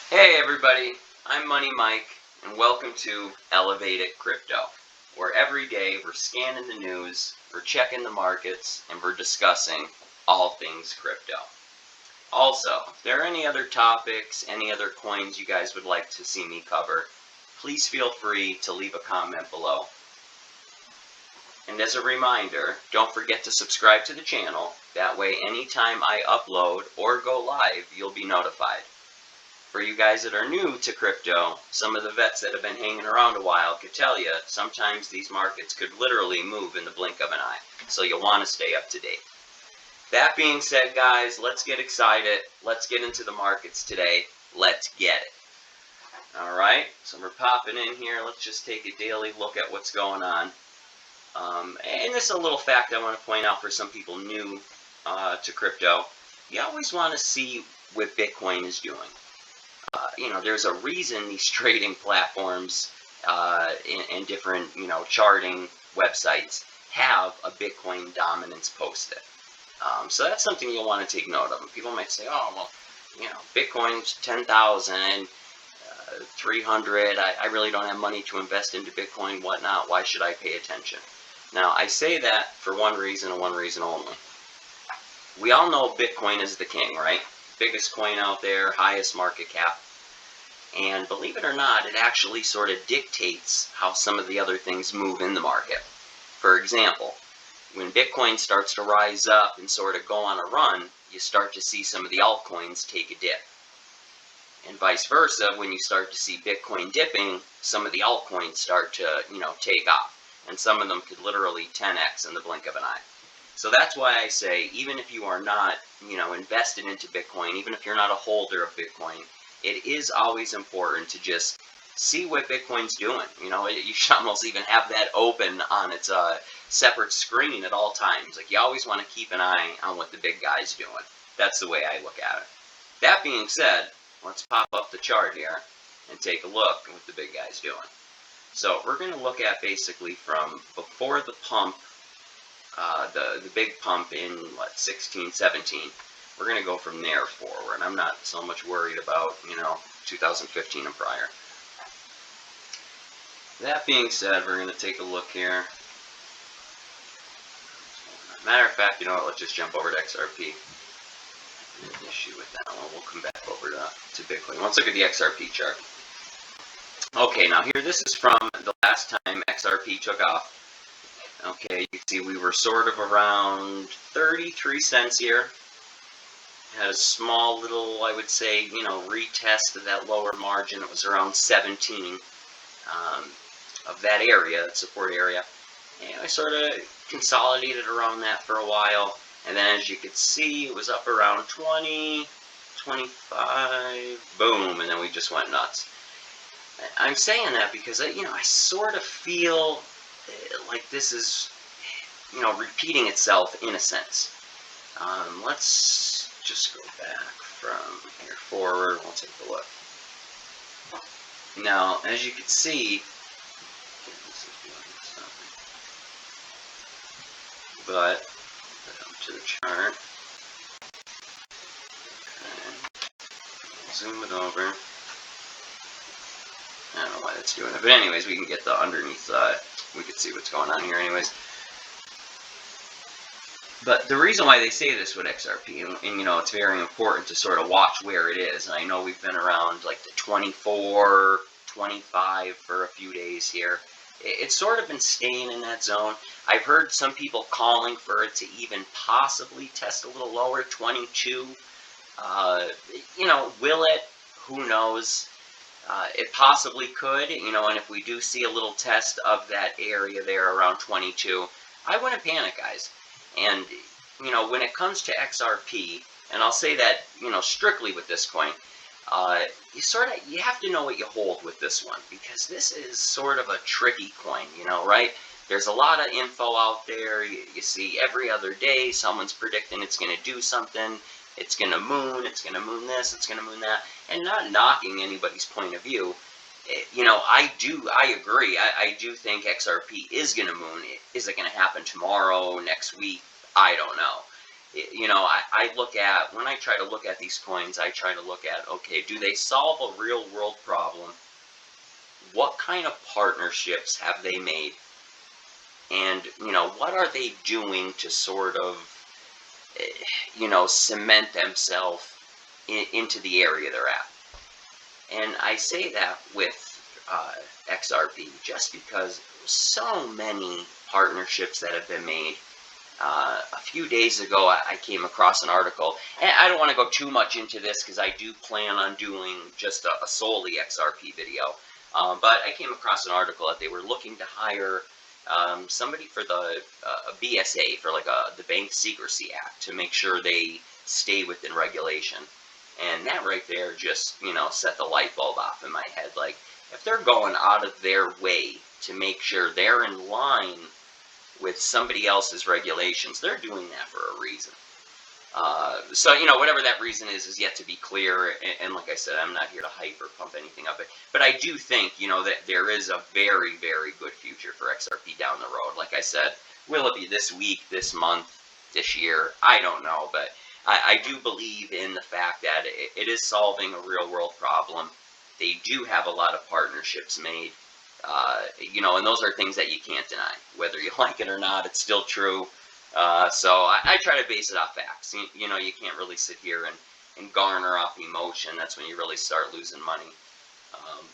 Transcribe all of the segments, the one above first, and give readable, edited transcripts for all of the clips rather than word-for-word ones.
Hey everybody, I'm Money Mike, and welcome to Elevated Crypto, where every day we're scanning the news, we're checking the markets, and we're discussing all things crypto. Also, if there are any other topics, any other coins you guys would like to see me cover, please feel free to leave a comment below. And as a reminder, don't forget to subscribe to the channel, that way anytime I upload or go live, you'll be notified. For you guys that are new to crypto, some of the vets that have been hanging around a while could tell you sometimes these markets could literally move in the blink of an eye, so you'll want to stay up to date. That being said, guys, let's get excited. Let's get into the markets today. Let's get it. Alright, so we're popping in here. Let's just take a daily look at what's going on. And this is a little fact I want to point out for some people new to crypto. You always want to see what Bitcoin is doing. There's a reason these trading platforms and different, charting websites have a Bitcoin dominance posted. So that's something you'll want to take note of. And people might say, oh, well, Bitcoin's 10,000, 300. I really don't have money to invest into Bitcoin, whatnot. Why should I pay attention? Now, I say that for one reason and one reason only. We all know Bitcoin is the king, right? Biggest coin out there, highest market cap. And believe it or not, it actually sort of dictates how some of the other things move in the market. For example, when Bitcoin starts to rise up and sort of go on a run, you start to see some of the altcoins take a dip. And vice versa, when you start to see Bitcoin dipping, some of the altcoins start to, take off. And some of them could literally 10x in the blink of an eye. So that's why I say, even if you are not, invested into Bitcoin, even if you're not a holder of Bitcoin, it is always important to just see what Bitcoin's doing. You should almost even have that open on its separate screen at all times. Like, you always want to keep an eye on what the big guy's doing. That's the way I look at it. That being said, let's pop up the chart here and take a look at what the big guy's doing. So we're going to look at basically from before the pump, the big pump in 16, 17. We're going to go from there forward. I'm not so much worried about, 2015 and prior. That being said, we're going to take a look here. Matter of fact, you know what, let's just jump over to XRP. An issue with that one. We'll come back over to Bitcoin. Let's look at the XRP chart. Okay, now here, this is from the last time XRP took off. Okay, you can see we were sort of around 33 cents here. Had a small little, I would say, retest of that lower margin. It was around 17 of that area, that support area. And I sort of consolidated around that for a while. And then as you could see, it was up around 20, 25, boom, and then we just went nuts. I'm saying that because, I sort of feel like this is, repeating itself in a sense. Let's just go back from here forward. We'll take a look. Now, as you can see, but to the chart. Okay. Zoom it over. I don't know why that's doing it, but anyways, we can get the underneath. We can see what's going on here, anyways. But the reason why they say this with XRP, and it's very important to sort of watch where it is. And I know we've been around like the 24, 25 for a few days here. It's sort of been staying in that zone. I've heard some people calling for it to even possibly test a little lower, 22. Will it? Who knows? It possibly could, and if we do see a little test of that area there around 22, I wouldn't panic, guys. And, when it comes to XRP, and I'll say that, strictly with this coin, you have to know what you hold with this one, because this is sort of a tricky coin, right? There's a lot of info out there. You see every other day someone's predicting it's going to do something. It's going to moon this, it's going to moon that. And not knocking anybody's point of view, I agree. I do think XRP is going to moon. Is it going to happen tomorrow, next week? I don't know. you know, I look at, when I try to look at these coins, I try to look at, okay, do they solve a real world problem? What kind of partnerships have they made? And, you know, what are they doing to sort of, you know, cement themselves into the area they're at? And I say that with XRP just because so many partnerships that have been made. A few days ago, I came across an article, and I don't want to go too much into this because I do plan on doing just a solely XRP video. But I came across an article that they were looking to hire somebody for the BSA, for like the Bank Secrecy Act, to make sure they stay within regulation. And that right there just, you know, set the light bulb off in my head. Like, if they're going out of their way to make sure they're in line with somebody else's regulations, they're doing that for a reason. So, you know, whatever that reason is yet to be clear. And like I said, I'm not here to hype or pump anything up. But I do think, you know, that there is a very, very good future for XRP down the road. Like I said, will it be this week, this month, this year? I don't know. But I do believe in the fact that it is solving a real world problem. They do have a lot of partnerships made. You know, and those are things that you can't deny. Whether you like it or not, it's still true. So I try to base it off facts. You know, you can't really sit here and garner off emotion. That's when you really start losing money.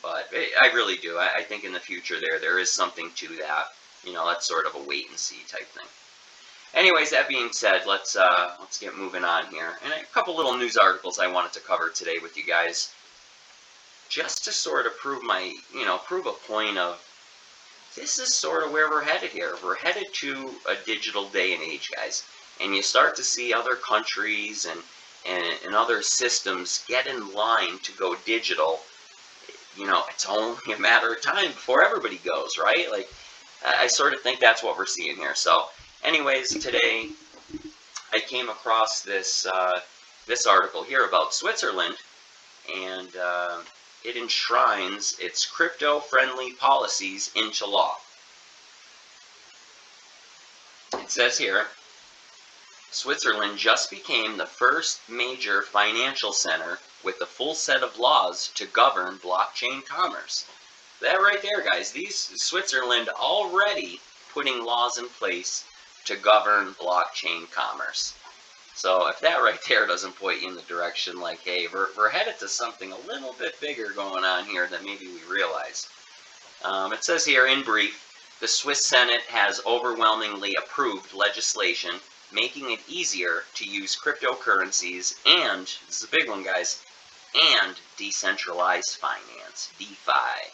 But I really do. I think in the future there is something to that. You know, that's sort of a wait and see type thing. Anyways, that being said, let's get moving on here. And a couple little news articles I wanted to cover today with you guys, just to sort of prove a point of, this is sort of where we're headed here. We're headed to a digital day and age, guys. And you start to see other countries and other systems get in line to go digital. You know, it's only a matter of time before everybody goes, right? Like, I sort of think that's what we're seeing here. So, anyways, today I came across this this article here about Switzerland, and it enshrines its crypto-friendly policies into law. It says here, Switzerland just became the first major financial center with a full set of laws to govern blockchain commerce. That right there, guys, Switzerland already putting laws in place to govern blockchain commerce. So if that right there doesn't point you in the direction like, hey, we're headed to something a little bit bigger going on here than maybe we realize. It says here, in brief, the Swiss Senate has overwhelmingly approved legislation making it easier to use cryptocurrencies and, this is a big one, guys, and decentralized finance, DeFi.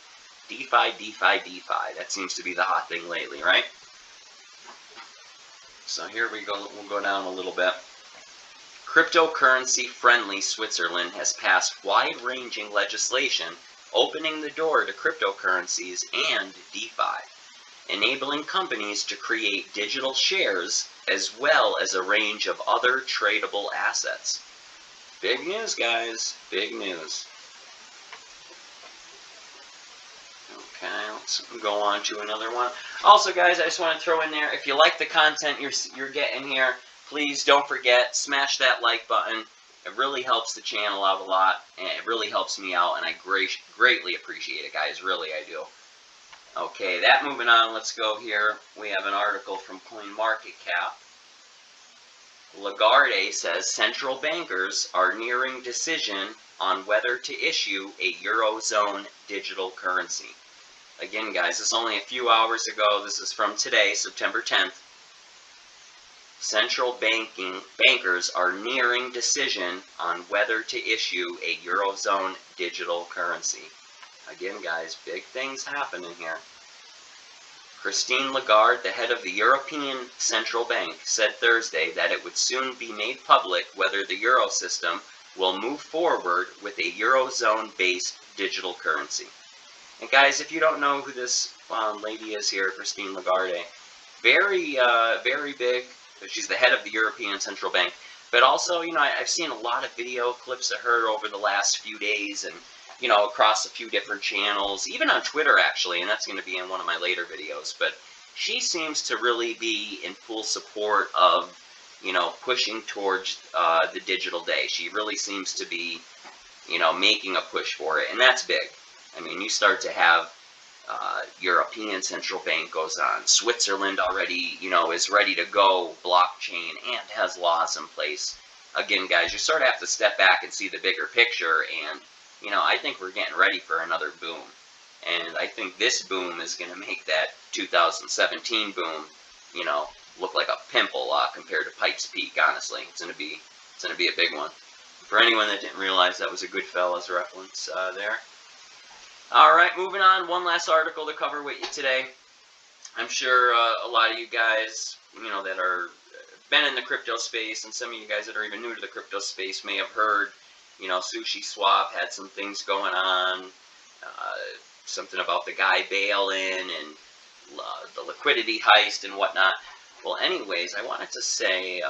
DeFi, DeFi, DeFi. That seems to be the hot thing lately, right? So here we go, we'll go down a little bit. Cryptocurrency-friendly Switzerland has passed wide-ranging legislation opening the door to cryptocurrencies and DeFi, enabling companies to create digital shares as well as a range of other tradable assets. Big news, guys. Big news. Okay, let's go on to another one. Also, guys, I just want to throw in there, if you like the content you're getting here, please don't forget, smash that like button. It really helps the channel out a lot, and it really helps me out, and I greatly appreciate it, guys. Really, I do. Okay, that moving on, let's go here. We have an article from CoinMarketCap. Lagarde says central bankers are nearing decision on whether to issue a Eurozone digital currency. Again, guys, this is only a few hours ago. This is from today, September 10th. Central bankers are nearing decision on whether to issue a Eurozone digital currency. Again, guys, big things happening here. Christine Lagarde, the head of the European Central Bank, said Thursday that it would soon be made public whether the Euro system will move forward with a Eurozone-based digital currency. And guys, if you don't know who this lady is here, Christine Lagarde, very big. She's the head of the European Central Bank. But also, you know, I've seen a lot of video clips of her over the last few days, and you know, across a few different channels, even on Twitter, actually, and that's going to be in one of my later videos. But she seems to really be in full support of pushing towards the digital day. She really seems to be, making a push for it, and that's big. I mean, you start to have European central bank goes on. Switzerland already, is ready to go blockchain and has laws in place. Again, guys, you sort of have to step back and see the bigger picture, and, I think we're getting ready for another boom. And I think this boom is going to make that 2017 boom, look like a pimple compared to Pikes Peak, honestly. It's going to be a big one. For anyone that didn't realize, that was a Goodfellas reference there. Alright, moving on. One last article to cover with you today. I'm sure a lot of you guys, that are been in the crypto space, and some of you guys that are even new to the crypto space may have heard, Sushi Swap had some things going on, something about the guy bailing and the liquidity heist and whatnot. Well, anyways, I wanted to say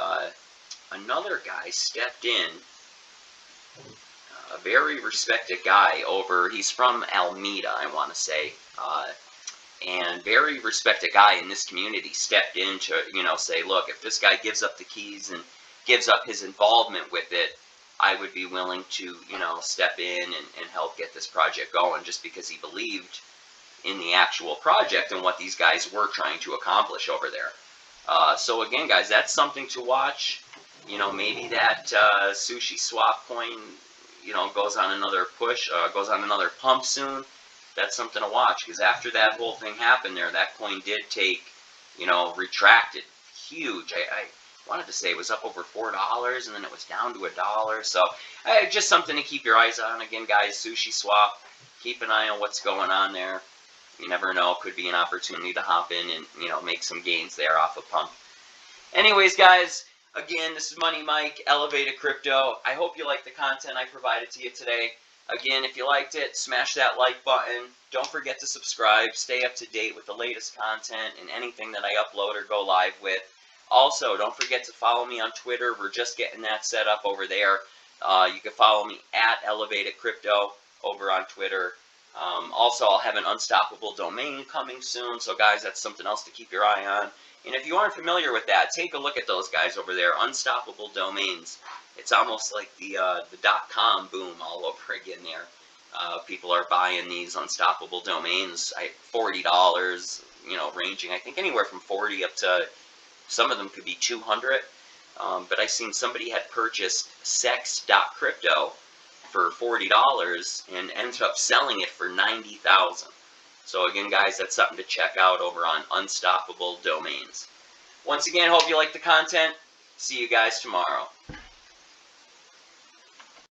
another guy stepped in. A very respected guy he's from Alameda, I want to say, and very respected guy in this community stepped in to, say, look, if this guy gives up the keys and gives up his involvement with it, I would be willing to, step in and help get this project going, just because he believed in the actual project and what these guys were trying to accomplish over there. So again, guys, that's something to watch. Maybe that Sushi Swap coin, goes on another push, goes on another pump soon. That's something to watch, because after that whole thing happened there, that coin did take, retracted huge. I wanted to say it was up over $4, and then it was down to $1. So just something to keep your eyes on. Again, guys, Sushi Swap, keep an eye on what's going on there. You never know, could be an opportunity to hop in and, make some gains there off a pump. Anyways, guys, again, this is Money Mike, Elevated Crypto. I hope you liked the content I provided to you today. Again, if you liked it, smash that like button. Don't forget to subscribe. Stay up to date with the latest content and anything that I upload or go live with. Also, don't forget to follow me on Twitter. We're just getting that set up over there. You can follow me at Elevated Crypto over on Twitter. Also, I'll have an unstoppable domain coming soon. So, guys, that's something else to keep your eye on. And if you aren't familiar with that, take a look at those guys over there, Unstoppable Domains. It's almost like the .com boom all over again there. People are buying these Unstoppable Domains at $40, ranging, I think, anywhere from 40 up to, some of them could be 200. But I seen somebody had purchased sex.crypto for $40 and ended up selling it for $90,000. So again, guys, that's something to check out over on Unstoppable Domains. Once again, hope you like the content. See you guys tomorrow.